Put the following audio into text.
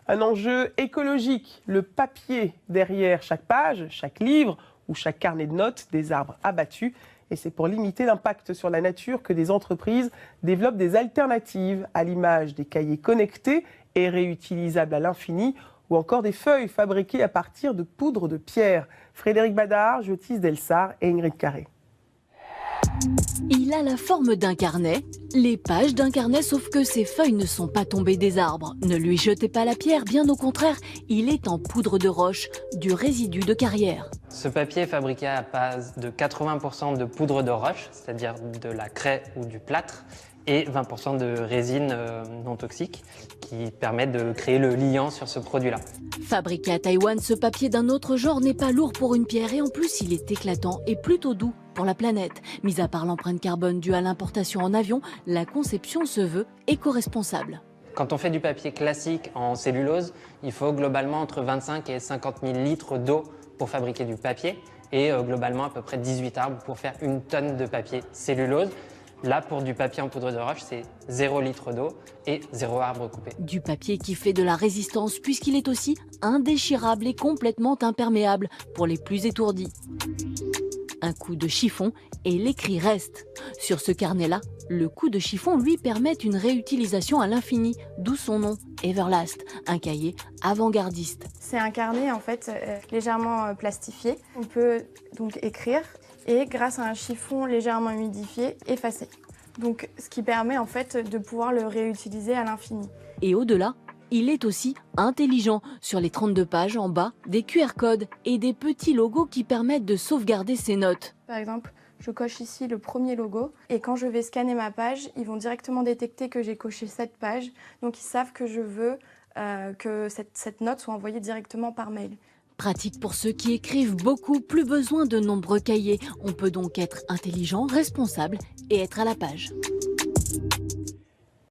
Un enjeu écologique, le papier derrière chaque page, chaque livre ou chaque carnet de notes des arbres abattus. Et c'est pour limiter l'impact sur la nature que des entreprises développent des alternatives à l'image des cahiers connectés et réutilisables à l'infini ou encore des feuilles fabriquées à partir de poudre de pierre. Frédéric Badard, Jotis Delsart et Ingrid Carré. Il a la forme d'un carnet, les pages d'un carnet, sauf que ces feuilles ne sont pas tombées des arbres. Ne lui jetez pas la pierre, bien au contraire, il est en poudre de roche, du résidu de carrière. Ce papier est fabriqué à base de 80% de poudre de roche, c'est-à-dire de la craie ou du plâtre, et 20% de résine non toxique qui permettent de créer le liant sur ce produit-là. Fabriqué à Taïwan, ce papier d'un autre genre n'est pas lourd pour une pierre et en plus il est éclatant et plutôt doux pour la planète. Mis à part l'empreinte carbone due à l'importation en avion, la conception se veut éco-responsable. Quand on fait du papier classique en cellulose, il faut globalement entre 25 et 50 000 litres d'eau pour fabriquer du papier et globalement à peu près 18 arbres pour faire 1 tonne de papier cellulose. Là, pour du papier en poudre de roche, c'est 0 litre d'eau et 0 arbre coupé. Du papier qui fait de la résistance puisqu'il est aussi indéchirable et complètement imperméable pour les plus étourdis. Un coup de chiffon et l'écrit reste. Sur ce carnet-là, le coup de chiffon lui permet une réutilisation à l'infini, d'où son nom, Everlast, un cahier avant-gardiste. C'est un carnet en fait légèrement plastifié. On peut donc écrire et grâce à un chiffon légèrement humidifié, effacer. Donc ce qui permet en fait de pouvoir le réutiliser à l'infini. Et au-delà, il est aussi intelligent. Sur les 32 pages en bas, des QR codes et des petits logos qui permettent de sauvegarder ses notes. Par exemple, je coche ici le premier logo et quand je vais scanner ma page, ils vont directement détecter que j'ai coché cette page. Donc ils savent que je veux que cette note soit envoyée directement par mail. Pratique pour ceux qui écrivent beaucoup, plus besoin de nombreux cahiers. On peut donc être intelligent, responsable et être à la page.